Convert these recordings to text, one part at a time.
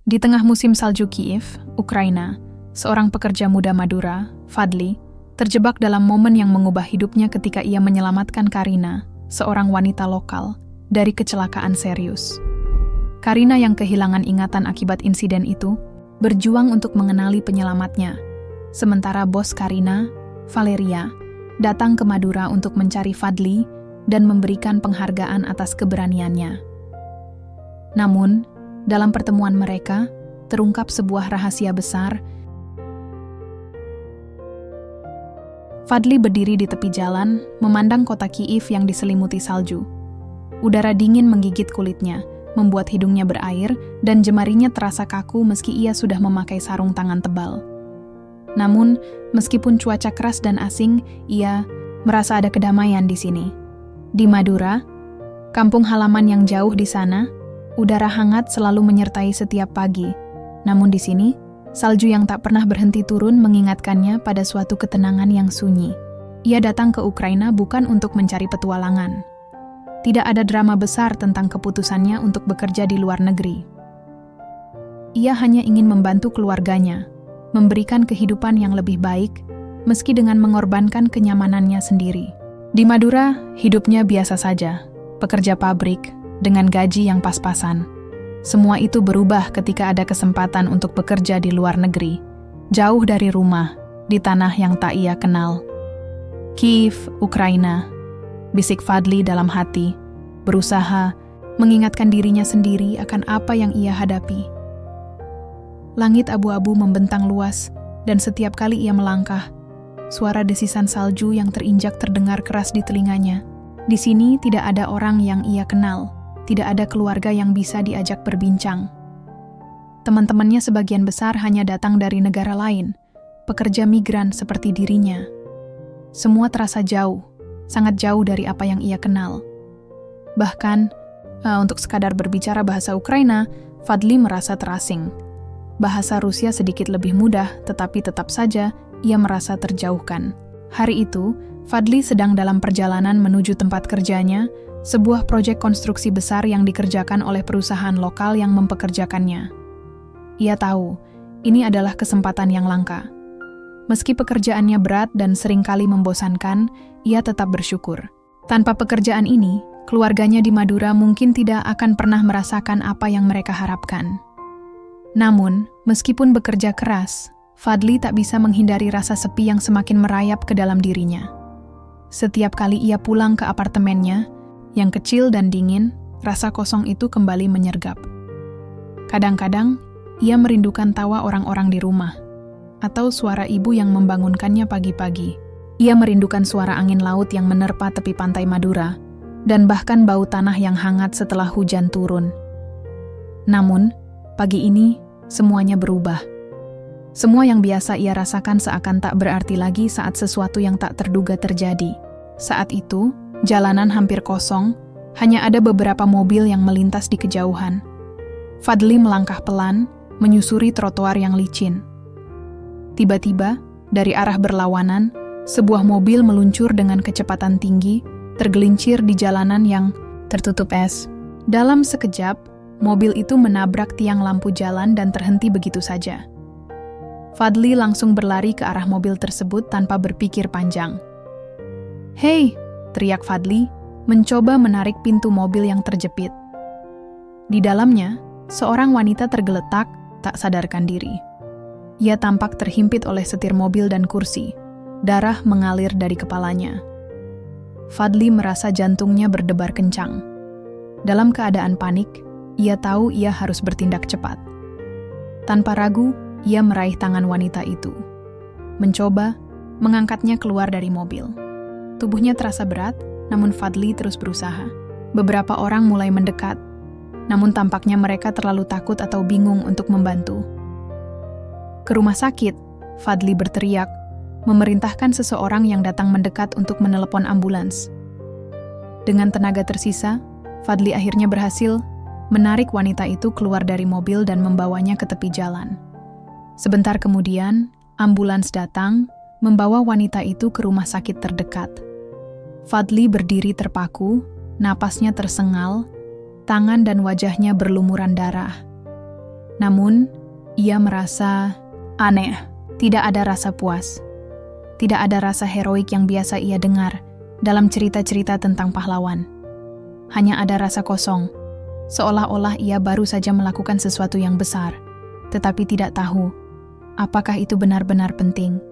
Di tengah musim salju Kiev, Ukraina, seorang pekerja muda Madura, Fadli, terjebak dalam momen yang mengubah hidupnya ketika ia menyelamatkan Karina, seorang wanita lokal, dari kecelakaan serius. Karina yang kehilangan ingatan akibat insiden itu, berjuang untuk mengenali penyelamatnya. Sementara bos Karina, Valeria, datang ke Madura untuk mencari Fadli dan memberikan penghargaan atas keberaniannya. Namun, dalam pertemuan mereka, terungkap sebuah rahasia besar. Fadli berdiri di tepi jalan, memandang kota Kiev yang diselimuti salju. Udara dingin menggigit kulitnya, membuat hidungnya berair, dan jemarinya terasa kaku meski ia sudah memakai sarung tangan tebal. Namun, meskipun cuaca keras dan asing, ia merasa ada kedamaian di sini. Di Madura, kampung halaman yang jauh di sana, udara hangat selalu menyertai setiap pagi. Namun di sini, salju yang tak pernah berhenti turun mengingatkannya pada suatu ketenangan yang sunyi. Ia datang ke Ukraina bukan untuk mencari petualangan. Tidak ada drama besar tentang keputusannya untuk bekerja di luar negeri. Ia hanya ingin membantu keluarganya, memberikan kehidupan yang lebih baik, meski dengan mengorbankan kenyamanannya sendiri. Di Madura, hidupnya biasa saja, pekerja pabrik, dengan gaji yang pas-pasan. Semua itu berubah ketika ada kesempatan untuk bekerja di luar negeri, jauh dari rumah, di tanah yang tak ia kenal. Kiev, Ukraina, bisik Fadli dalam hati, berusaha mengingatkan dirinya sendiri akan apa yang ia hadapi. Langit abu-abu membentang luas, dan setiap kali ia melangkah, suara desisan salju yang terinjak terdengar keras di telinganya. Di sini tidak ada orang yang ia kenal, tidak ada keluarga yang bisa diajak berbincang. Teman-temannya sebagian besar hanya datang dari negara lain, pekerja migran seperti dirinya. Semua terasa jauh, sangat jauh dari apa yang ia kenal. Bahkan, untuk sekadar berbicara bahasa Ukraina, Fadli merasa terasing. Bahasa Rusia sedikit lebih mudah, tetapi tetap saja ia merasa terjauhkan. Hari itu, Fadli sedang dalam perjalanan menuju tempat kerjanya, sebuah proyek konstruksi besar yang dikerjakan oleh perusahaan lokal yang mempekerjakannya. Ia tahu, ini adalah kesempatan yang langka. Meski pekerjaannya berat dan seringkali membosankan, ia tetap bersyukur. Tanpa pekerjaan ini, keluarganya di Madura mungkin tidak akan pernah merasakan apa yang mereka harapkan. Namun, meskipun bekerja keras, Fadli tak bisa menghindari rasa sepi yang semakin merayap ke dalam dirinya. Setiap kali ia pulang ke apartemennya, yang kecil dan dingin, rasa kosong itu kembali menyergap. Kadang-kadang, ia merindukan tawa orang-orang di rumah, atau suara ibu yang membangunkannya pagi-pagi. Ia merindukan suara angin laut yang menerpa tepi pantai Madura, dan bahkan bau tanah yang hangat setelah hujan turun. Namun, pagi ini, semuanya berubah. Semua yang biasa ia rasakan seakan tak berarti lagi saat sesuatu yang tak terduga terjadi. Saat itu, jalanan hampir kosong, hanya ada beberapa mobil yang melintas di kejauhan. Fadli melangkah pelan, menyusuri trotoar yang licin. Tiba-tiba, dari arah berlawanan, sebuah mobil meluncur dengan kecepatan tinggi, tergelincir di jalanan yang tertutup es. Dalam sekejap, mobil itu menabrak tiang lampu jalan dan terhenti begitu saja. Fadli langsung berlari ke arah mobil tersebut tanpa berpikir panjang. "Hei!" teriak Fadli, mencoba menarik pintu mobil yang terjepit. Di dalamnya, seorang wanita tergeletak, tak sadarkan diri. Ia tampak terhimpit oleh setir mobil dan kursi. Darah mengalir dari kepalanya. Fadli merasa jantungnya berdebar kencang. Dalam keadaan panik, ia tahu ia harus bertindak cepat. Tanpa ragu, ia meraih tangan wanita itu. Mencoba mengangkatnya keluar dari mobil. Tubuhnya terasa berat, namun Fadli terus berusaha. Beberapa orang mulai mendekat, namun tampaknya mereka terlalu takut atau bingung untuk membantu. Ke rumah sakit, Fadli berteriak, memerintahkan seseorang yang datang mendekat untuk menelepon ambulans. Dengan tenaga tersisa, Fadli akhirnya berhasil menarik wanita itu keluar dari mobil dan membawanya ke tepi jalan. Sebentar kemudian, ambulans datang, membawa wanita itu ke rumah sakit terdekat. Fadli berdiri terpaku, napasnya tersengal, tangan dan wajahnya berlumuran darah. Namun, ia merasa aneh. Tidak ada rasa puas. Tidak ada rasa heroik yang biasa ia dengar dalam cerita-cerita tentang pahlawan. Hanya ada rasa kosong, seolah-olah ia baru saja melakukan sesuatu yang besar, tetapi tidak tahu apakah itu benar-benar penting.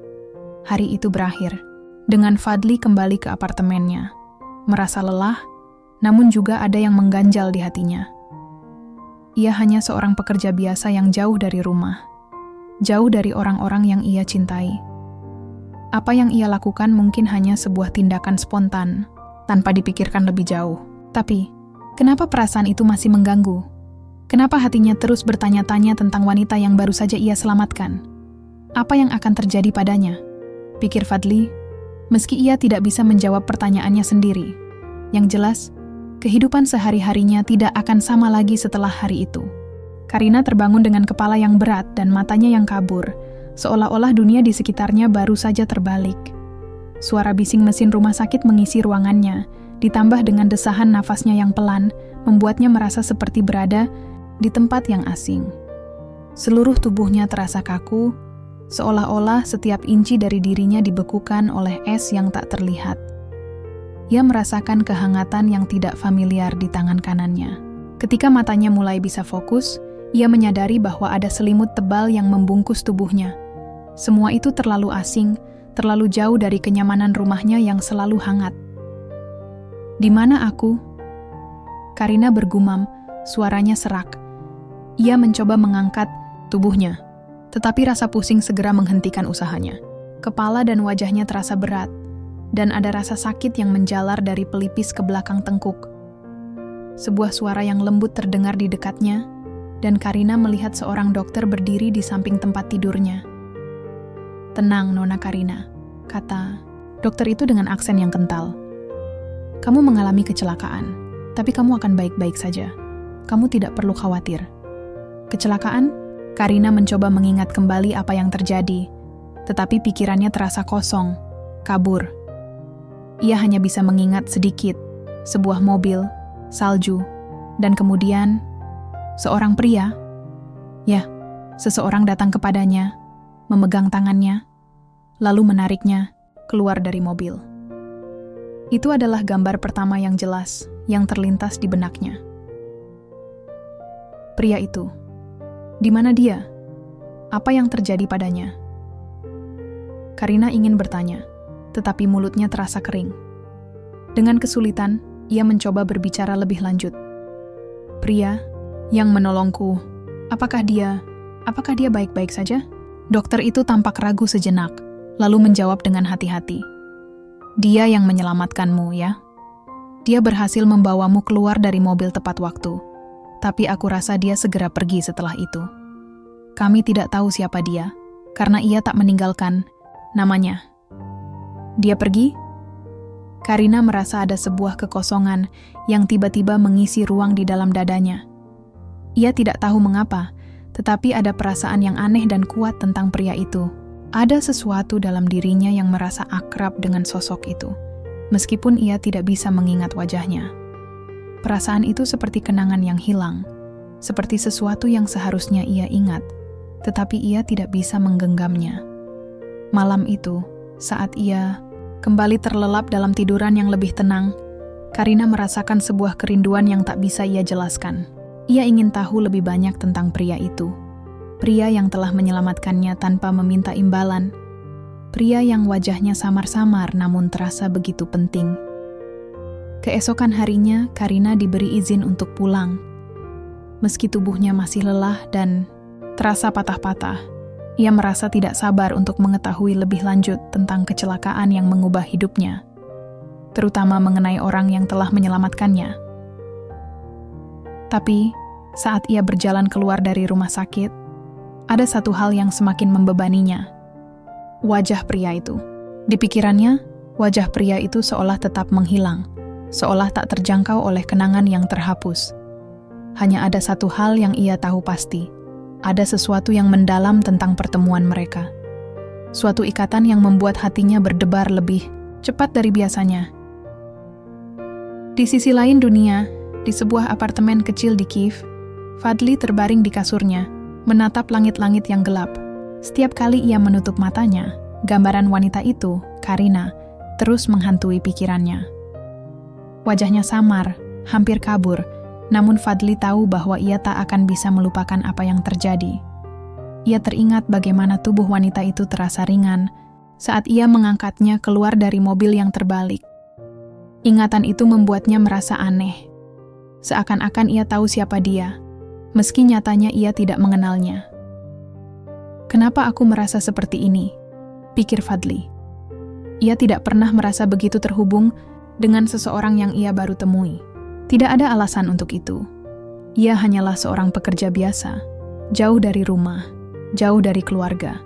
Hari itu berakhir, dengan Fadli kembali ke apartemennya. Merasa lelah, namun juga ada yang mengganjal di hatinya. Ia hanya seorang pekerja biasa yang jauh dari rumah, jauh dari orang-orang yang ia cintai. Apa yang ia lakukan mungkin hanya sebuah tindakan spontan, tanpa dipikirkan lebih jauh. Tapi, kenapa perasaan itu masih mengganggu? Kenapa hatinya terus bertanya-tanya tentang wanita yang baru saja ia selamatkan? Apa yang akan terjadi padanya? Pikir Fadli, meski ia tidak bisa menjawab pertanyaannya sendiri. Yang jelas, kehidupan sehari-harinya tidak akan sama lagi setelah hari itu. Karina terbangun dengan kepala yang berat dan matanya yang kabur, seolah-olah dunia di sekitarnya baru saja terbalik. Suara bising mesin rumah sakit mengisi ruangannya, ditambah dengan desahan nafasnya yang pelan, membuatnya merasa seperti berada di tempat yang asing. Seluruh tubuhnya terasa kaku, seolah-olah setiap inci dari dirinya dibekukan oleh es yang tak terlihat. Ia merasakan kehangatan yang tidak familiar di tangan kanannya. Ketika matanya mulai bisa fokus, ia menyadari bahwa ada selimut tebal yang membungkus tubuhnya. Semua itu terlalu asing, terlalu jauh dari kenyamanan rumahnya yang selalu hangat. "Di mana aku?" Karina bergumam, suaranya serak. Ia mencoba mengangkat tubuhnya, tetapi rasa pusing segera menghentikan usahanya. Kepala dan wajahnya terasa berat, dan ada rasa sakit yang menjalar dari pelipis ke belakang tengkuk. Sebuah suara yang lembut terdengar di dekatnya, dan Karina melihat seorang dokter berdiri di samping tempat tidurnya. "Tenang, Nona Karina," kata dokter itu dengan aksen yang kental. "Kamu mengalami kecelakaan, tapi kamu akan baik-baik saja. Kamu tidak perlu khawatir." "Kecelakaan?" Karina mencoba mengingat kembali apa yang terjadi, tetapi pikirannya terasa kosong, kabur. Ia hanya bisa mengingat sedikit, sebuah mobil, salju, dan kemudian seorang pria. Ya, seseorang datang kepadanya, memegang tangannya, lalu menariknya keluar dari mobil. Itu adalah gambar pertama yang jelas yang terlintas di benaknya. Pria itu, di mana dia? Apa yang terjadi padanya? Karina ingin bertanya, tetapi mulutnya terasa kering. Dengan kesulitan, ia mencoba berbicara lebih lanjut. "Pria yang menolongku, apakah dia baik-baik saja?" Dokter itu tampak ragu sejenak, lalu menjawab dengan hati-hati. "Dia yang menyelamatkanmu, ya. Dia berhasil membawamu keluar dari mobil tepat waktu, tapi aku rasa dia segera pergi setelah itu. Kami tidak tahu siapa dia, karena ia tak meninggalkan namanya." "Dia pergi?" Karina merasa ada sebuah kekosongan yang tiba-tiba mengisi ruang di dalam dadanya. Ia tidak tahu mengapa, tetapi ada perasaan yang aneh dan kuat tentang pria itu. Ada sesuatu dalam dirinya yang merasa akrab dengan sosok itu, meskipun ia tidak bisa mengingat wajahnya. Perasaan itu seperti kenangan yang hilang, seperti sesuatu yang seharusnya ia ingat, tetapi ia tidak bisa menggenggamnya. Malam itu, saat ia kembali terlelap dalam tiduran yang lebih tenang, Karina merasakan sebuah kerinduan yang tak bisa ia jelaskan. Ia ingin tahu lebih banyak tentang pria itu. Pria yang telah menyelamatkannya tanpa meminta imbalan. Pria yang wajahnya samar-samar namun terasa begitu penting. Keesokan harinya, Karina diberi izin untuk pulang. Meski tubuhnya masih lelah dan terasa patah-patah, ia merasa tidak sabar untuk mengetahui lebih lanjut tentang kecelakaan yang mengubah hidupnya, terutama mengenai orang yang telah menyelamatkannya. Tapi, saat ia berjalan keluar dari rumah sakit, ada satu hal yang semakin membebaninya. Wajah pria itu. Di pikirannya, wajah pria itu seolah tetap menghilang, seolah tak terjangkau oleh kenangan yang terhapus. Hanya ada satu hal yang ia tahu pasti. Ada sesuatu yang mendalam tentang pertemuan mereka. Suatu ikatan yang membuat hatinya berdebar lebih cepat dari biasanya. Di sisi lain dunia, di sebuah apartemen kecil di Kiev, Fadli terbaring di kasurnya, menatap langit-langit yang gelap. Setiap kali ia menutup matanya, gambaran wanita itu, Karina, terus menghantui pikirannya. Wajahnya samar, hampir kabur, namun Fadli tahu bahwa ia tak akan bisa melupakan apa yang terjadi. Ia teringat bagaimana tubuh wanita itu terasa ringan saat ia mengangkatnya keluar dari mobil yang terbalik. Ingatan itu membuatnya merasa aneh. Seakan-akan ia tahu siapa dia, meski nyatanya ia tidak mengenalnya. Kenapa aku merasa seperti ini? Pikir Fadli. Ia tidak pernah merasa begitu terhubung dengan seseorang yang ia baru temui. Tidak ada alasan untuk itu. Ia hanyalah seorang pekerja biasa, jauh dari rumah, jauh dari keluarga.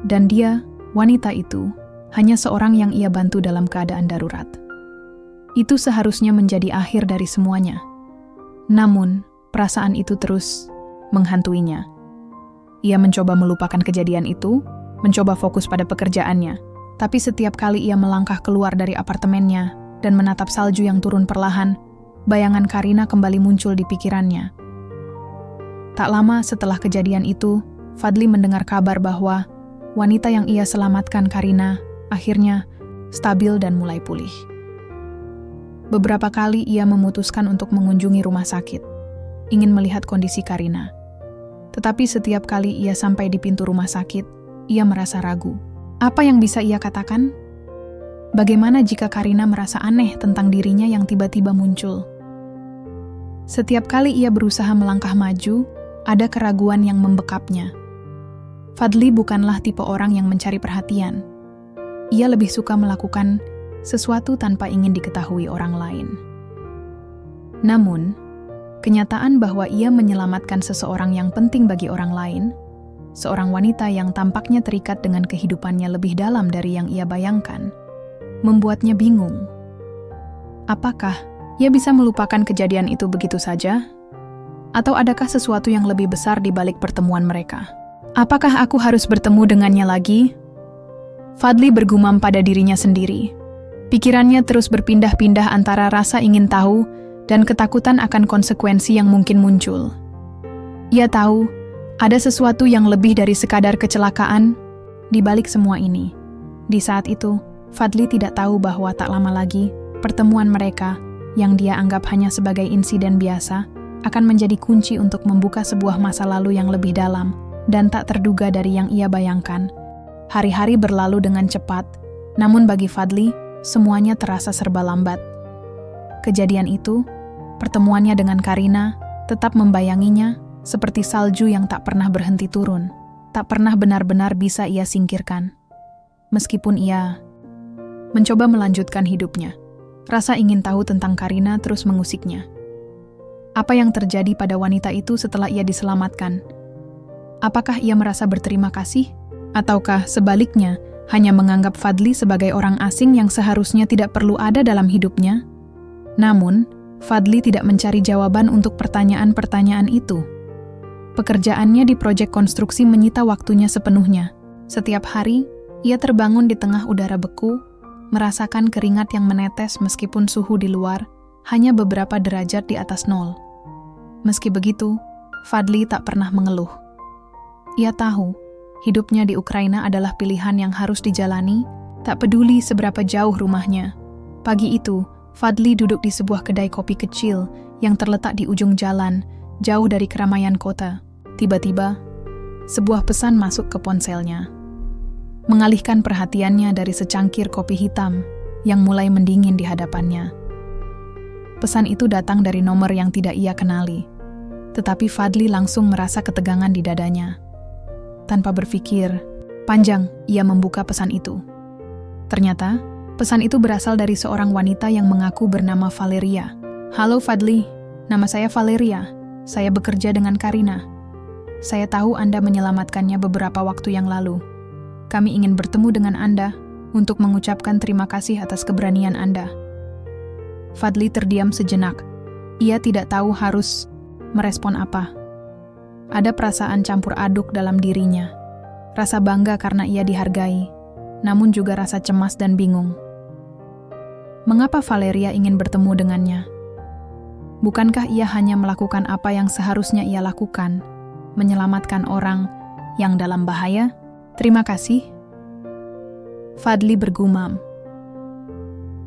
Dan dia, wanita itu, hanya seorang yang ia bantu dalam keadaan darurat. Itu seharusnya menjadi akhir dari semuanya. Namun, perasaan itu terus menghantuinya. Ia mencoba melupakan kejadian itu, mencoba fokus pada pekerjaannya. Tapi setiap kali ia melangkah keluar dari apartemennya dan menatap salju yang turun perlahan, bayangan Karina kembali muncul di pikirannya. Tak lama setelah kejadian itu, Fadli mendengar kabar bahwa wanita yang ia selamatkan, Karina, akhirnya stabil dan mulai pulih. Beberapa kali ia memutuskan untuk mengunjungi rumah sakit, ingin melihat kondisi Karina. Tetapi setiap kali ia sampai di pintu rumah sakit, ia merasa ragu. Apa yang bisa ia katakan? Bagaimana jika Karina merasa aneh tentang dirinya yang tiba-tiba muncul? Setiap kali ia berusaha melangkah maju, ada keraguan yang membekapnya. Fadli bukanlah tipe orang yang mencari perhatian. Ia lebih suka melakukan sesuatu tanpa ingin diketahui orang lain. Namun, kenyataan bahwa ia menyelamatkan seseorang yang penting bagi orang lain, seorang wanita yang tampaknya terikat dengan kehidupannya lebih dalam dari yang ia bayangkan, membuatnya bingung. Apakah ia bisa melupakan kejadian itu begitu saja? Atau adakah sesuatu yang lebih besar di balik pertemuan mereka? Apakah aku harus bertemu dengannya lagi? Fadli bergumam pada dirinya sendiri. Pikirannya terus berpindah-pindah antara rasa ingin tahu dan ketakutan akan konsekuensi yang mungkin muncul. Ia tahu ada sesuatu yang lebih dari sekadar kecelakaan di balik semua ini. Di saat itu, Fadli tidak tahu bahwa tak lama lagi, pertemuan mereka, yang dia anggap hanya sebagai insiden biasa, akan menjadi kunci untuk membuka sebuah masa lalu yang lebih dalam dan tak terduga dari yang ia bayangkan. Hari-hari berlalu dengan cepat, namun bagi Fadli, semuanya terasa serba lambat. Kejadian itu, pertemuannya dengan Karina, tetap membayanginya seperti salju yang tak pernah berhenti turun, tak pernah benar-benar bisa ia singkirkan. Meskipun ia mencoba melanjutkan hidupnya, rasa ingin tahu tentang Karina terus mengusiknya. Apa yang terjadi pada wanita itu setelah ia diselamatkan? Apakah ia merasa berterima kasih? Ataukah sebaliknya, hanya menganggap Fadli sebagai orang asing yang seharusnya tidak perlu ada dalam hidupnya? Namun, Fadli tidak mencari jawaban untuk pertanyaan-pertanyaan itu. Pekerjaannya di proyek konstruksi menyita waktunya sepenuhnya. Setiap hari, ia terbangun di tengah udara beku, merasakan keringat yang menetes meskipun suhu di luar hanya beberapa derajat di atas nol. Meski begitu, Fadli tak pernah mengeluh. Ia tahu, hidupnya di Ukraina adalah pilihan yang harus dijalani, tak peduli seberapa jauh rumahnya. Pagi itu, Fadli duduk di sebuah kedai kopi kecil yang terletak di ujung jalan, jauh dari keramaian kota. Tiba-tiba, sebuah pesan masuk ke ponselnya, mengalihkan perhatiannya dari secangkir kopi hitam yang mulai mendingin di hadapannya. Pesan itu datang dari nomor yang tidak ia kenali, tetapi Fadli langsung merasa ketegangan di dadanya. Tanpa berpikir panjang, ia membuka pesan itu. Ternyata, pesan itu berasal dari seorang wanita yang mengaku bernama Valeria. "Halo Fadli, nama saya Valeria. Saya bekerja dengan Karina. Saya tahu Anda menyelamatkannya beberapa waktu yang lalu. Kami ingin bertemu dengan Anda untuk mengucapkan terima kasih atas keberanian Anda." Fadli terdiam sejenak. Ia tidak tahu harus merespon apa. Ada perasaan campur aduk dalam dirinya. Rasa bangga karena ia dihargai, namun juga rasa cemas dan bingung. Mengapa Valeria ingin bertemu dengannya? Bukankah ia hanya melakukan apa yang seharusnya ia lakukan, menyelamatkan orang yang dalam bahaya? Terima kasih. Fadli bergumam.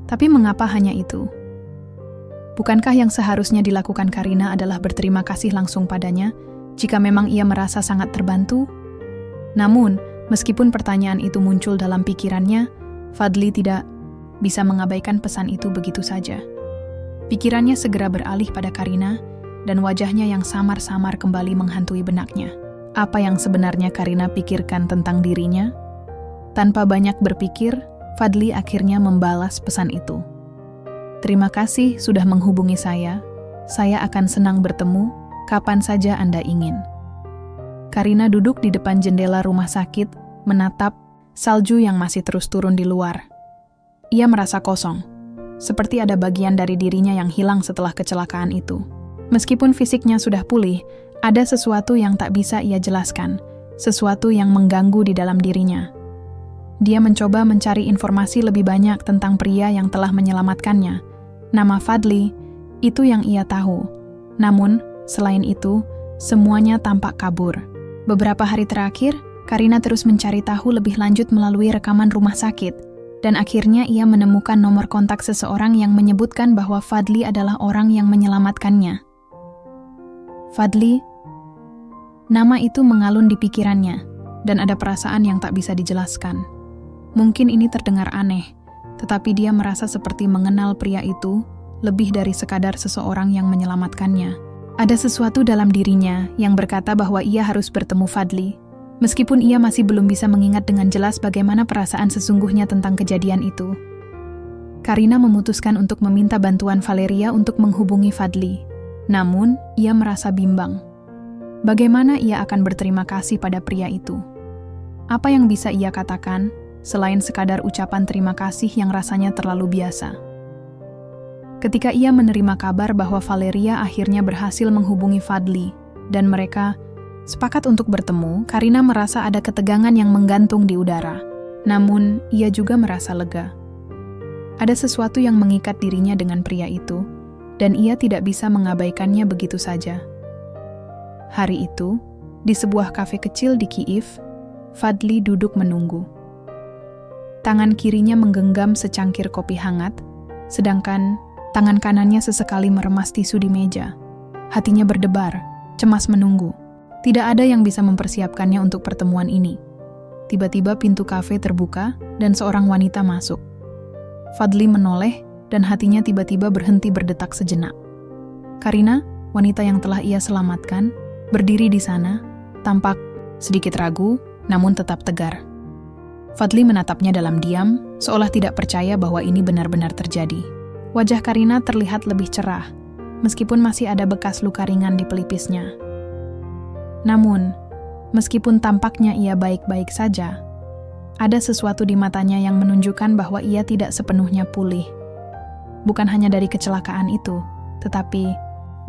Tapi mengapa hanya itu? Bukankah yang seharusnya dilakukan Karina adalah berterima kasih langsung padanya jika memang ia merasa sangat terbantu? Namun, meskipun pertanyaan itu muncul dalam pikirannya, Fadli tidak bisa mengabaikan pesan itu begitu saja. Pikirannya segera beralih pada Karina, dan wajahnya yang samar-samar kembali menghantui benaknya. Apa yang sebenarnya Karina pikirkan tentang dirinya? Tanpa banyak berpikir, Fadli akhirnya membalas pesan itu. Terima kasih sudah menghubungi saya. Saya akan senang bertemu kapan saja Anda ingin. Karina duduk di depan jendela rumah sakit, menatap salju yang masih terus turun di luar. Ia merasa kosong, seperti ada bagian dari dirinya yang hilang setelah kecelakaan itu. Meskipun fisiknya sudah pulih, ada sesuatu yang tak bisa ia jelaskan, sesuatu yang mengganggu di dalam dirinya. Dia mencoba mencari informasi lebih banyak tentang pria yang telah menyelamatkannya. Nama Fadli, itu yang ia tahu. Namun, selain itu, semuanya tampak kabur. Beberapa hari terakhir, Karina terus mencari tahu lebih lanjut melalui rekaman rumah sakit. Dan akhirnya ia menemukan nomor kontak seseorang yang menyebutkan bahwa Fadli adalah orang yang menyelamatkannya. Fadli, nama itu mengalun di pikirannya, dan ada perasaan yang tak bisa dijelaskan. Mungkin ini terdengar aneh, tetapi dia merasa seperti mengenal pria itu lebih dari sekadar seseorang yang menyelamatkannya. Ada sesuatu dalam dirinya yang berkata bahwa ia harus bertemu Fadli, meskipun ia masih belum bisa mengingat dengan jelas bagaimana perasaan sesungguhnya tentang kejadian itu. Karina memutuskan untuk meminta bantuan Valeria untuk menghubungi Fadli. Namun, ia merasa bimbang. Bagaimana ia akan berterima kasih pada pria itu? Apa yang bisa ia katakan, selain sekadar ucapan terima kasih yang rasanya terlalu biasa? Ketika ia menerima kabar bahwa Valeria akhirnya berhasil menghubungi Fadli, dan mereka sepakat untuk bertemu, Karina merasa ada ketegangan yang menggantung di udara. Namun, ia juga merasa lega. Ada sesuatu yang mengikat dirinya dengan pria itu, dan ia tidak bisa mengabaikannya begitu saja. Hari itu, di sebuah kafe kecil di Kiev, Fadli duduk menunggu. Tangan kirinya menggenggam secangkir kopi hangat, sedangkan tangan kanannya sesekali meremas tisu di meja. Hatinya berdebar, cemas menunggu. Tidak ada yang bisa mempersiapkannya untuk pertemuan ini. Tiba-tiba pintu kafe terbuka dan seorang wanita masuk. Fadli menoleh dan hatinya tiba-tiba berhenti berdetak sejenak. Karina, wanita yang telah ia selamatkan, berdiri di sana, tampak sedikit ragu, namun tetap tegar. Fadli menatapnya dalam diam, seolah tidak percaya bahwa ini benar-benar terjadi. Wajah Karina terlihat lebih cerah, meskipun masih ada bekas luka ringan di pelipisnya. Namun, meskipun tampaknya ia baik-baik saja, ada sesuatu di matanya yang menunjukkan bahwa ia tidak sepenuhnya pulih. Bukan hanya dari kecelakaan itu, tetapi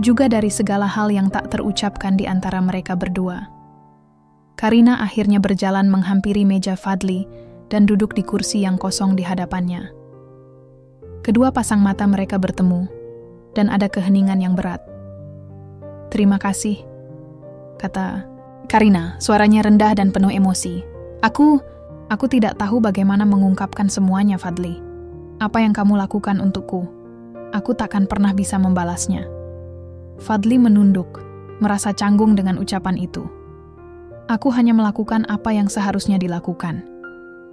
juga dari segala hal yang tak terucapkan di antara mereka berdua. Karina akhirnya berjalan menghampiri meja Fadli dan duduk di kursi yang kosong di hadapannya. Kedua pasang mata mereka bertemu, dan ada keheningan yang berat. "Terima kasih," kata Karina, suaranya rendah dan penuh emosi. Aku tidak tahu bagaimana mengungkapkan semuanya, Fadli. Apa yang kamu lakukan untukku? Aku takkan pernah bisa membalasnya." Fadli menunduk, merasa canggung dengan ucapan itu. "Aku hanya melakukan apa yang seharusnya dilakukan.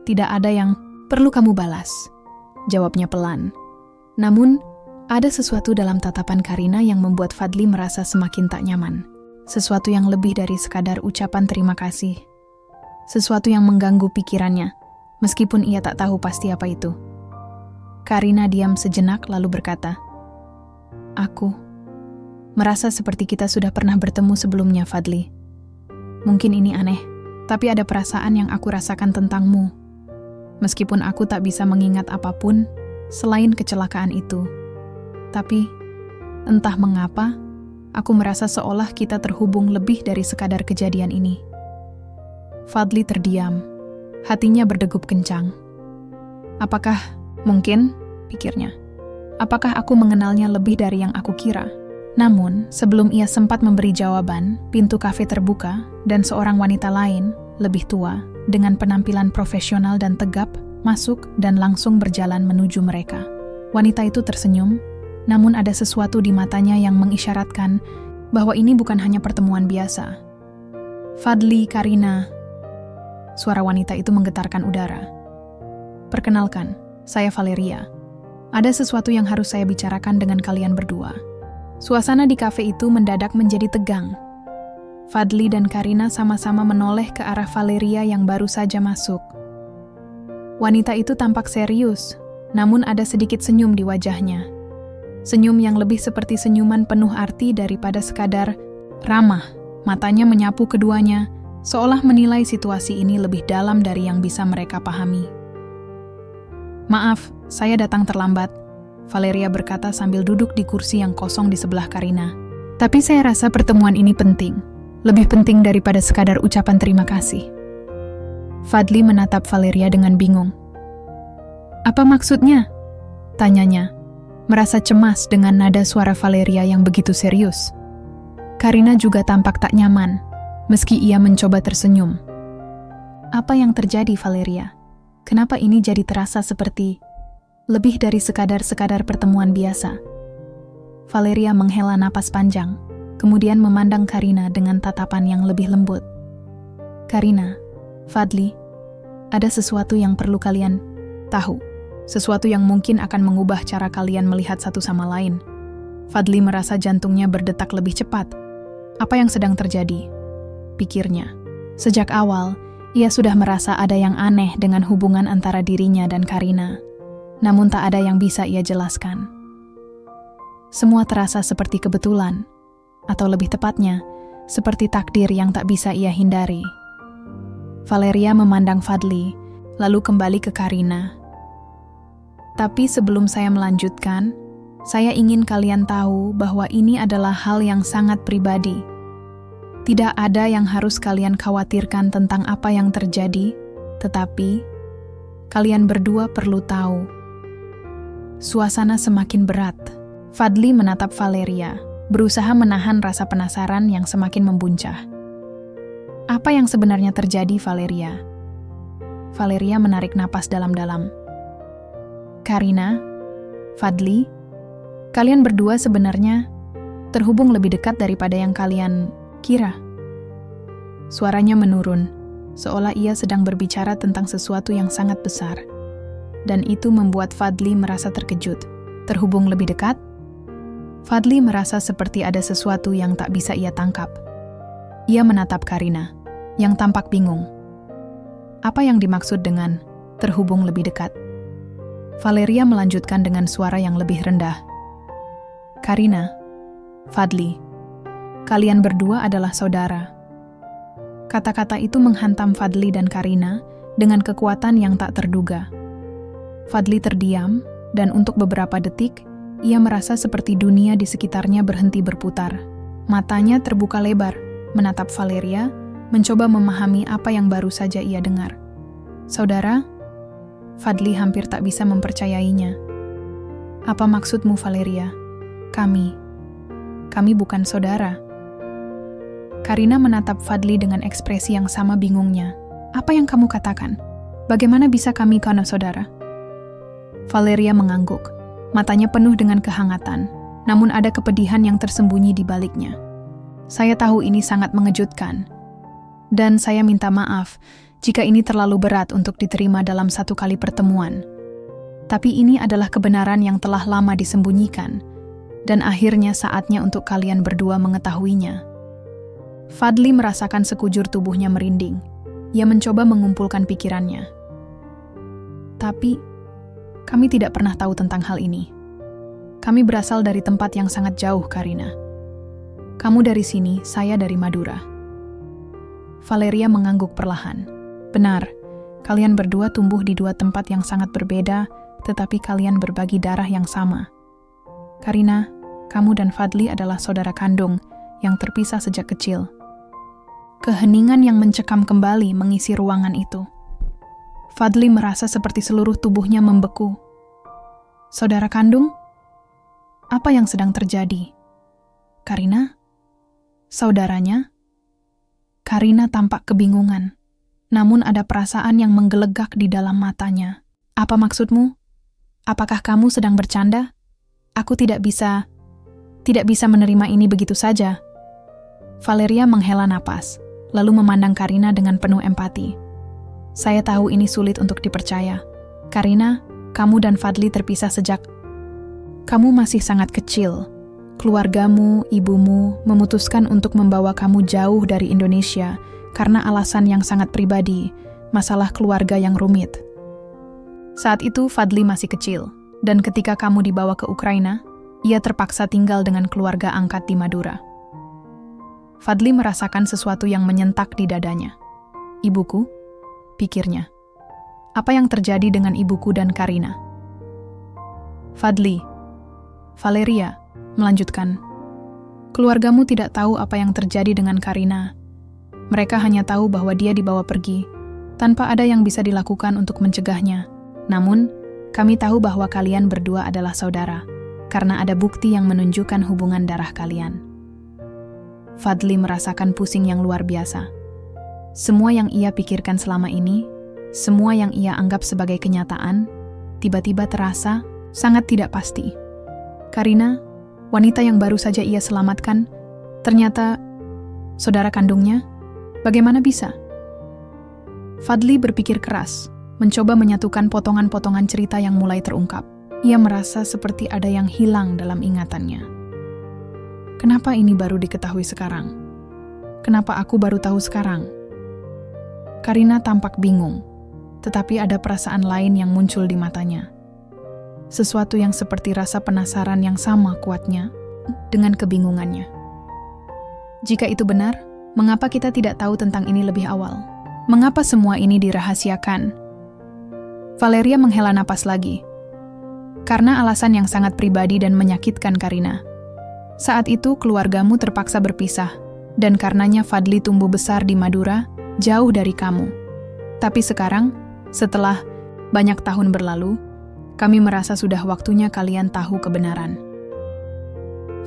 Tidak ada yang perlu kamu balas," jawabnya pelan. Namun, ada sesuatu dalam tatapan Karina yang membuat Fadli merasa semakin tak nyaman. Sesuatu yang lebih dari sekadar ucapan terima kasih. Sesuatu yang mengganggu pikirannya, meskipun ia tak tahu pasti apa itu. Karina diam sejenak lalu berkata, "Aku merasa seperti kita sudah pernah bertemu sebelumnya, Fadli. Mungkin ini aneh, tapi ada perasaan yang aku rasakan tentangmu. Meskipun aku tak bisa mengingat apapun selain kecelakaan itu. Tapi, entah mengapa, aku merasa seolah kita terhubung lebih dari sekadar kejadian ini." Fadli terdiam, hatinya berdegup kencang. Apakah mungkin, pikirnya, apakah aku mengenalnya lebih dari yang aku kira? Namun, sebelum ia sempat memberi jawaban, pintu kafe terbuka dan seorang wanita lain, lebih tua, dengan penampilan profesional dan tegap, masuk dan langsung berjalan menuju mereka. Wanita itu tersenyum, namun ada sesuatu di matanya yang mengisyaratkan bahwa ini bukan hanya pertemuan biasa. "Fadli, Karina." Suara wanita itu menggetarkan udara. "Perkenalkan, saya Valeria. Ada sesuatu yang harus saya bicarakan dengan kalian berdua." Suasana di kafe itu mendadak menjadi tegang. Fadli dan Karina sama-sama menoleh ke arah Valeria yang baru saja masuk. Wanita itu tampak serius, namun ada sedikit senyum di wajahnya. Senyum yang lebih seperti senyuman penuh arti daripada sekadar ramah. Matanya menyapu keduanya, seolah menilai situasi ini lebih dalam dari yang bisa mereka pahami. "Maaf, saya datang terlambat," Valeria berkata sambil duduk di kursi yang kosong di sebelah Karina. "Tapi saya rasa pertemuan ini penting. Lebih penting daripada sekadar ucapan terima kasih." Fadli menatap Valeria dengan bingung. "Apa maksudnya?" tanyanya, merasa cemas dengan nada suara Valeria yang begitu serius. Karina juga tampak tak nyaman, meski ia mencoba tersenyum. "Apa yang terjadi, Valeria? Kenapa ini jadi terasa seperti lebih dari sekadar pertemuan biasa?" Valeria menghela napas panjang, kemudian memandang Karina dengan tatapan yang lebih lembut. "Karina, Fadli, ada sesuatu yang perlu kalian tahu. Sesuatu yang mungkin akan mengubah cara kalian melihat satu sama lain." Fadli merasa jantungnya berdetak lebih cepat. Apa yang sedang terjadi? Pikirnya. Sejak awal, ia sudah merasa ada yang aneh dengan hubungan antara dirinya dan Karina. Namun tak ada yang bisa ia jelaskan. Semua terasa seperti kebetulan, atau lebih tepatnya, seperti takdir yang tak bisa ia hindari. Valeria memandang Fadli, lalu kembali ke Karina. "Tapi sebelum saya melanjutkan, saya ingin kalian tahu bahwa ini adalah hal yang sangat pribadi. Tidak ada yang harus kalian khawatirkan tentang apa yang terjadi, tetapi kalian berdua perlu tahu." Suasana semakin berat. Fadli menatap Valeria, berusaha menahan rasa penasaran yang semakin membuncah. "Apa yang sebenarnya terjadi, Valeria?" Valeria menarik napas dalam-dalam. "Karina, Fadli, kalian berdua sebenarnya terhubung lebih dekat daripada yang kalian kira." Suaranya menurun, seolah ia sedang berbicara tentang sesuatu yang sangat besar. Dan itu membuat Fadli merasa terkejut. Terhubung lebih dekat? Fadli merasa seperti ada sesuatu yang tak bisa ia tangkap. Ia menatap Karina, yang tampak bingung. Apa yang dimaksud dengan terhubung lebih dekat? Valeria melanjutkan dengan suara yang lebih rendah. "Karina, Fadli, kalian berdua adalah saudara." Kata-kata itu menghantam Fadli dan Karina dengan kekuatan yang tak terduga. Fadli terdiam, dan untuk beberapa detik, ia merasa seperti dunia di sekitarnya berhenti berputar. Matanya terbuka lebar, menatap Valeria, mencoba memahami apa yang baru saja ia dengar. "Saudara?" Fadli hampir tak bisa mempercayainya. "Apa maksudmu, Valeria? Kami bukan saudara." Karina menatap Fadli dengan ekspresi yang sama bingungnya. "Apa yang kamu katakan? Bagaimana bisa kami karena saudara?" Valeria mengangguk, matanya penuh dengan kehangatan, namun ada kepedihan yang tersembunyi di baliknya. "Saya tahu ini sangat mengejutkan, dan saya minta maaf jika ini terlalu berat untuk diterima dalam satu kali pertemuan. Tapi ini adalah kebenaran yang telah lama disembunyikan, dan akhirnya saatnya untuk kalian berdua mengetahuinya." Fadli merasakan sekujur tubuhnya merinding. Ia mencoba mengumpulkan pikirannya. "Tapi kami tidak pernah tahu tentang hal ini. Kami berasal dari tempat yang sangat jauh, Karina. Kamu dari sini, saya dari Madura." Valeria mengangguk perlahan. "Benar, kalian berdua tumbuh di dua tempat yang sangat berbeda, tetapi kalian berbagi darah yang sama. Karina, kamu dan Fadli adalah saudara kandung yang terpisah sejak kecil." Keheningan yang mencekam kembali mengisi ruangan itu. Fadli merasa seperti seluruh tubuhnya membeku. "Saudara kandung? Apa yang sedang terjadi?" Karina? Saudaranya? Karina tampak kebingungan, namun ada perasaan yang menggelegak di dalam matanya. Apa maksudmu? Apakah kamu sedang bercanda? Aku tidak bisa menerima ini begitu saja. Valeria menghela napas, lalu memandang Karina dengan penuh empati. Saya tahu ini sulit untuk dipercaya. Karina, kamu dan Fadli terpisah sejak kamu masih sangat kecil. Keluargamu, ibumu, memutuskan untuk membawa kamu jauh dari Indonesia karena alasan yang sangat pribadi, masalah keluarga yang rumit. Saat itu Fadli masih kecil, dan ketika kamu dibawa ke Ukraina, ia terpaksa tinggal dengan keluarga angkat di Madura. Fadli merasakan sesuatu yang menyentak di dadanya. Ibuku, pikirnya. Apa yang terjadi dengan ibuku dan Karina? Fadli, Valeria, melanjutkan. Keluargamu tidak tahu apa yang terjadi dengan Karina. Mereka hanya tahu bahwa dia dibawa pergi, tanpa ada yang bisa dilakukan untuk mencegahnya. Namun, kami tahu bahwa kalian berdua adalah saudara, karena ada bukti yang menunjukkan hubungan darah kalian. Fadli merasakan pusing yang luar biasa. Semua yang ia pikirkan selama ini, semua yang ia anggap sebagai kenyataan, tiba-tiba terasa sangat tidak pasti. Karina, wanita yang baru saja ia selamatkan, ternyata saudara kandungnya. Bagaimana bisa? Fadli berpikir keras, mencoba menyatukan potongan-potongan cerita yang mulai terungkap. Ia merasa seperti ada yang hilang dalam ingatannya. Kenapa ini baru diketahui sekarang? Kenapa aku baru tahu sekarang? Karina tampak bingung, tetapi ada perasaan lain yang muncul di matanya. Sesuatu yang seperti rasa penasaran yang sama kuatnya dengan kebingungannya. Jika itu benar, mengapa kita tidak tahu tentang ini lebih awal? Mengapa semua ini dirahasiakan? Valeria menghela napas lagi. Karena alasan yang sangat pribadi dan menyakitkan Karina. Saat itu keluargamu terpaksa berpisah, dan karenanya Fadli tumbuh besar di Madura, jauh dari kamu. Tapi sekarang, setelah banyak tahun berlalu, kami merasa sudah waktunya kalian tahu kebenaran.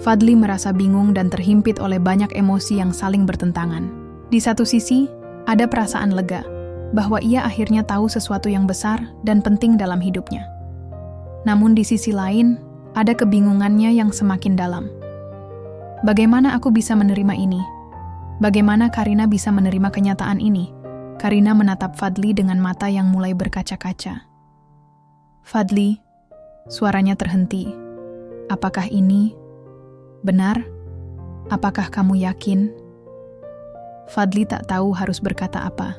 Fadli merasa bingung dan terhimpit oleh banyak emosi yang saling bertentangan. Di satu sisi, ada perasaan lega, bahwa ia akhirnya tahu sesuatu yang besar dan penting dalam hidupnya. Namun di sisi lain, ada kebingungannya yang semakin dalam. Bagaimana aku bisa menerima ini? Bagaimana Karina bisa menerima kenyataan ini? Karina menatap Fadli dengan mata yang mulai berkaca-kaca. Fadli, suaranya terhenti. Apakah ini benar? Apakah kamu yakin? Fadli tak tahu harus berkata apa.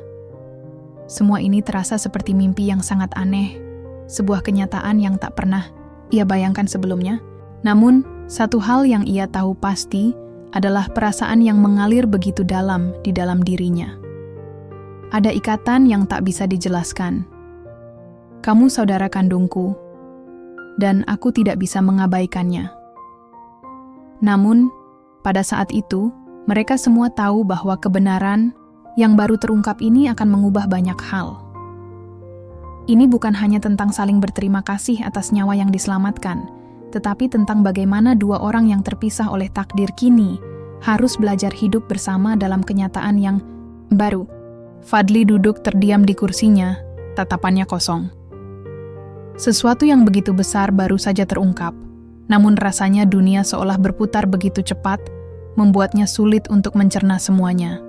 Semua ini terasa seperti mimpi yang sangat aneh, sebuah kenyataan yang tak pernah ia bayangkan sebelumnya. Namun, satu hal yang ia tahu pasti adalah perasaan yang mengalir begitu dalam di dalam dirinya. Ada ikatan yang tak bisa dijelaskan. Kamu saudara kandungku, dan aku tidak bisa mengabaikannya. Namun, pada saat itu, mereka semua tahu bahwa kebenaran yang baru terungkap ini akan mengubah banyak hal. Ini bukan hanya tentang saling berterima kasih atas nyawa yang diselamatkan, tetapi tentang bagaimana dua orang yang terpisah oleh takdir kini harus belajar hidup bersama dalam kenyataan yang baru. Fadli duduk terdiam di kursinya, tatapannya kosong. Sesuatu yang begitu besar baru saja terungkap, namun rasanya dunia seolah berputar begitu cepat, membuatnya sulit untuk mencerna semuanya.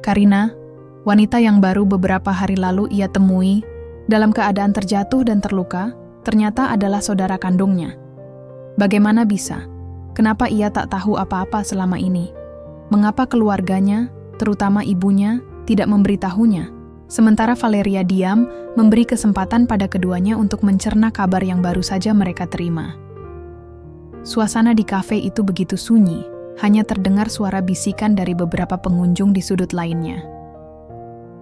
Karina, wanita yang baru beberapa hari lalu ia temui, dalam keadaan terjatuh dan terluka, ternyata adalah saudara kandungnya. Bagaimana bisa? Kenapa ia tak tahu apa-apa selama ini? Mengapa keluarganya, terutama ibunya, tidak memberitahunya? Sementara Valeria diam, memberi kesempatan pada keduanya untuk mencerna kabar yang baru saja mereka terima. Suasana di kafe itu begitu sunyi, hanya terdengar suara bisikan dari beberapa pengunjung di sudut lainnya.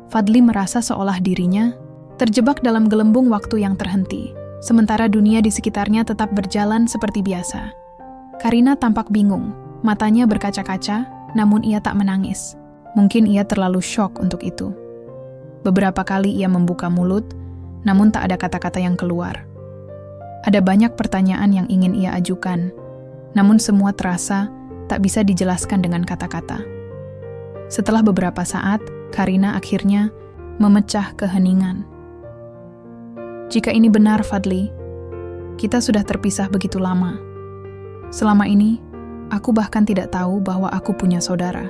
Fadli merasa seolah dirinya terjebak dalam gelembung waktu yang terhenti, sementara dunia di sekitarnya tetap berjalan seperti biasa. Karina tampak bingung, matanya berkaca-kaca, namun ia tak menangis. Mungkin ia terlalu syok untuk itu. Beberapa kali ia membuka mulut, namun tak ada kata-kata yang keluar. Ada banyak pertanyaan yang ingin ia ajukan, namun semua terasa tak bisa dijelaskan dengan kata-kata. Setelah beberapa saat, Karina akhirnya memecah keheningan. Jika ini benar, Fadli, kita sudah terpisah begitu lama. Selama ini, aku bahkan tidak tahu bahwa aku punya saudara.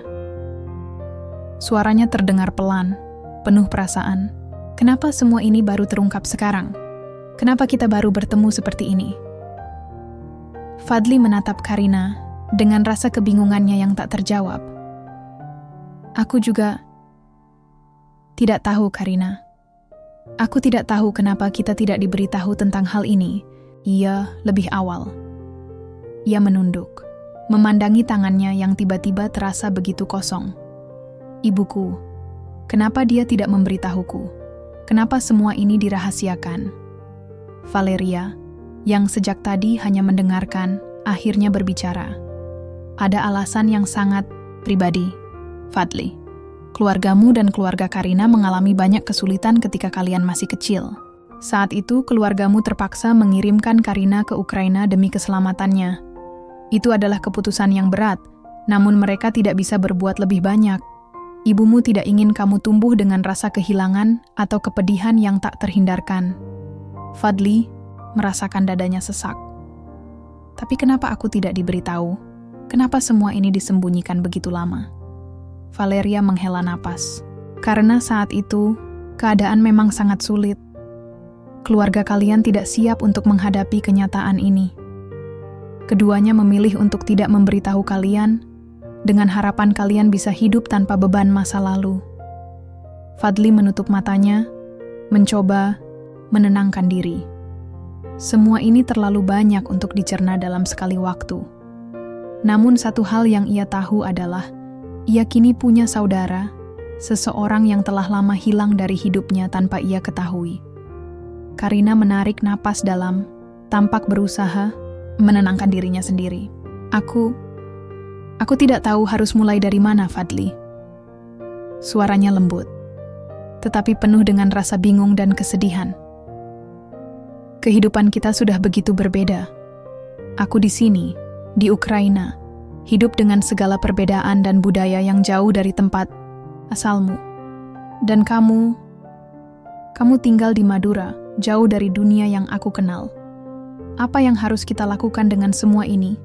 Suaranya terdengar pelan, penuh perasaan. Kenapa semua ini baru terungkap sekarang? Kenapa kita baru bertemu seperti ini? Fadli menatap Karina dengan rasa kebingungannya yang tak terjawab. Aku juga tidak tahu, Karina. Aku tidak tahu kenapa kita tidak diberitahu tentang hal ini. Ia lebih awal. Ia menunduk, memandangi tangannya yang tiba-tiba terasa begitu kosong. Ibuku, kenapa dia tidak memberitahuku? Kenapa semua ini dirahasiakan? Valeria, yang sejak tadi hanya mendengarkan, akhirnya berbicara. Ada alasan yang sangat pribadi, Fadli. Keluargamu dan keluarga Karina mengalami banyak kesulitan ketika kalian masih kecil. Saat itu, keluargamu terpaksa mengirimkan Karina ke Ukraina demi keselamatannya. Itu adalah keputusan yang berat, namun mereka tidak bisa berbuat lebih banyak. Ibumu tidak ingin kamu tumbuh dengan rasa kehilangan atau kepedihan yang tak terhindarkan. Fadli merasakan dadanya sesak. Tapi kenapa aku tidak diberitahu? Kenapa semua ini disembunyikan begitu lama? Valeria menghela napas. Karena saat itu, keadaan memang sangat sulit. Keluarga kalian tidak siap untuk menghadapi kenyataan ini. Keduanya memilih untuk tidak memberitahu kalian, dengan harapan kalian bisa hidup tanpa beban masa lalu. Fadli menutup matanya, mencoba menenangkan diri. Semua ini terlalu banyak untuk dicerna dalam sekali waktu. Namun satu hal yang ia tahu adalah, ia kini punya saudara, seseorang yang telah lama hilang dari hidupnya tanpa ia ketahui. Karina menarik napas dalam, tampak berusaha menenangkan dirinya sendiri. Aku tidak tahu harus mulai dari mana, Fadli. Suaranya lembut, tetapi penuh dengan rasa bingung dan kesedihan. Kehidupan kita sudah begitu berbeda. Aku di sini, di Ukraina, hidup dengan segala perbedaan dan budaya yang jauh dari tempat asalmu. Dan kamu tinggal di Madura, jauh dari dunia yang aku kenal. Apa yang harus kita lakukan dengan semua ini?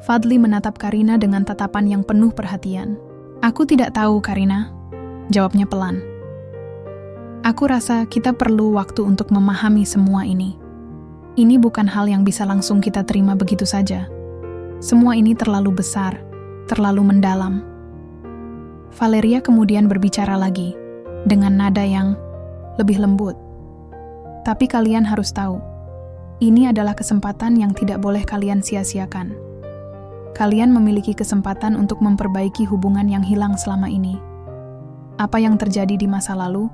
Fadli menatap Karina dengan tatapan yang penuh perhatian. Aku tidak tahu, Karina, jawabnya pelan. Aku rasa kita perlu waktu untuk memahami semua ini. Ini bukan hal yang bisa langsung kita terima begitu saja. Semua ini terlalu besar, terlalu mendalam. Valeria kemudian berbicara lagi, dengan nada yang lebih lembut. Tapi kalian harus tahu, ini adalah kesempatan yang tidak boleh kalian sia-siakan. Kalian memiliki kesempatan untuk memperbaiki hubungan yang hilang selama ini. Apa yang terjadi di masa lalu,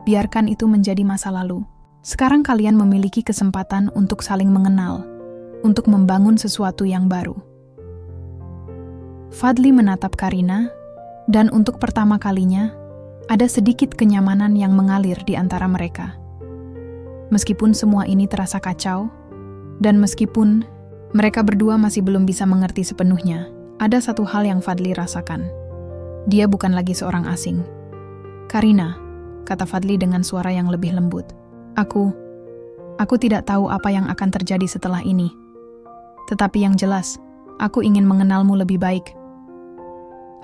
biarkan itu menjadi masa lalu. Sekarang kalian memiliki kesempatan untuk saling mengenal, untuk membangun sesuatu yang baru. Fadli menatap Karina, dan untuk pertama kalinya, ada sedikit kenyamanan yang mengalir di antara mereka. Meskipun semua ini terasa kacau, dan meskipun mereka berdua masih belum bisa mengerti sepenuhnya, ada satu hal yang Fadli rasakan. Dia bukan lagi seorang asing. Karina, kata Fadli dengan suara yang lebih lembut. Aku tidak tahu apa yang akan terjadi setelah ini. Tetapi yang jelas, aku ingin mengenalmu lebih baik.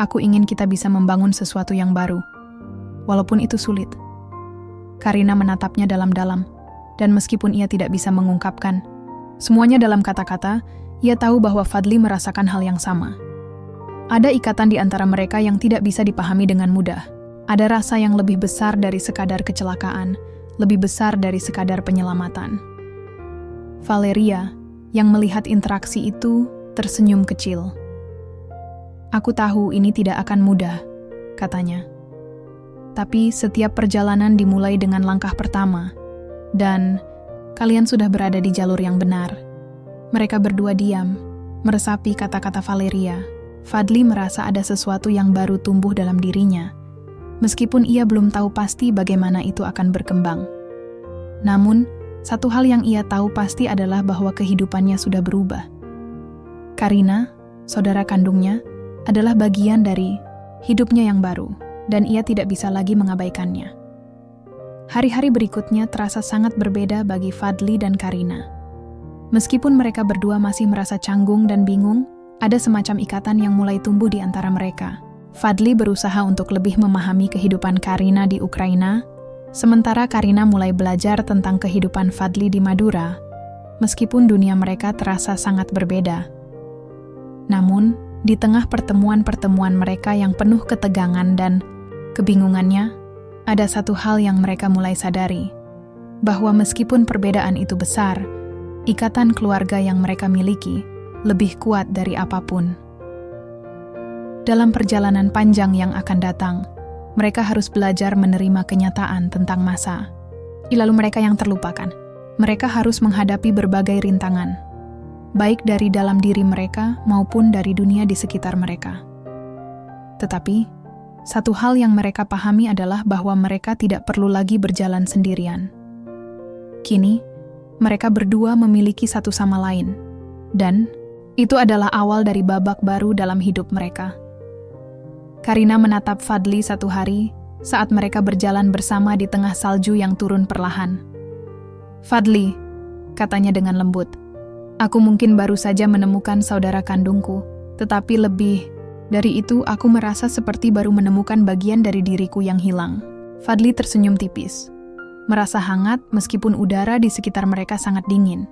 Aku ingin kita bisa membangun sesuatu yang baru, walaupun itu sulit. Karina menatapnya dalam-dalam, dan meskipun ia tidak bisa mengungkapkan semuanya dalam kata-kata, ia tahu bahwa Fadli merasakan hal yang sama. Ada ikatan di antara mereka yang tidak bisa dipahami dengan mudah. Ada rasa yang lebih besar dari sekadar kecelakaan, lebih besar dari sekadar penyelamatan. Valeria, yang melihat interaksi itu, tersenyum kecil. Aku tahu ini tidak akan mudah, katanya. Tapi setiap perjalanan dimulai dengan langkah pertama, dan kalian sudah berada di jalur yang benar. Mereka berdua diam, meresapi kata-kata Valeria. Fadli merasa ada sesuatu yang baru tumbuh dalam dirinya, meskipun ia belum tahu pasti bagaimana itu akan berkembang. Namun, satu hal yang ia tahu pasti adalah bahwa kehidupannya sudah berubah. Karina, saudara kandungnya, adalah bagian dari hidupnya yang baru, dan ia tidak bisa lagi mengabaikannya. Hari-hari berikutnya terasa sangat berbeda bagi Fadli dan Karina. Meskipun mereka berdua masih merasa canggung dan bingung, ada semacam ikatan yang mulai tumbuh di antara mereka. Fadli berusaha untuk lebih memahami kehidupan Karina di Ukraina, sementara Karina mulai belajar tentang kehidupan Fadli di Madura, meskipun dunia mereka terasa sangat berbeda. Namun, di tengah pertemuan-pertemuan mereka yang penuh ketegangan dan kebingungannya, ada satu hal yang mereka mulai sadari, bahwa meskipun perbedaan itu besar, ikatan keluarga yang mereka miliki lebih kuat dari apapun. Dalam perjalanan panjang yang akan datang, mereka harus belajar menerima kenyataan tentang masa. Lalu mereka yang terlupakan, mereka harus menghadapi berbagai rintangan, baik dari dalam diri mereka maupun dari dunia di sekitar mereka. Tetapi, satu hal yang mereka pahami adalah bahwa mereka tidak perlu lagi berjalan sendirian. Kini, mereka berdua memiliki satu sama lain, dan itu adalah awal dari babak baru dalam hidup mereka. Karina menatap Fadli satu hari saat mereka berjalan bersama di tengah salju yang turun perlahan. "Fadli," katanya dengan lembut, "aku mungkin baru saja menemukan saudara kandungku, tetapi lebih dari itu aku merasa seperti baru menemukan bagian dari diriku yang hilang." Fadli tersenyum tipis, merasa hangat meskipun udara di sekitar mereka sangat dingin.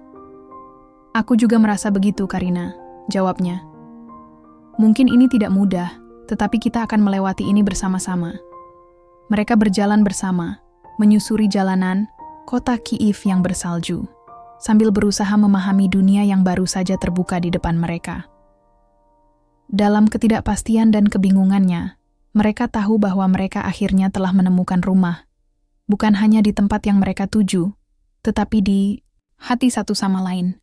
"Aku juga merasa begitu, Karina," jawabnya. "Mungkin ini tidak mudah, tetapi kita akan melewati ini bersama-sama." Mereka berjalan bersama, menyusuri jalanan kota Kiev yang bersalju, sambil berusaha memahami dunia yang baru saja terbuka di depan mereka. Dalam ketidakpastian dan kebingungannya, mereka tahu bahwa mereka akhirnya telah menemukan rumah, bukan hanya di tempat yang mereka tuju, tetapi di hati satu sama lain.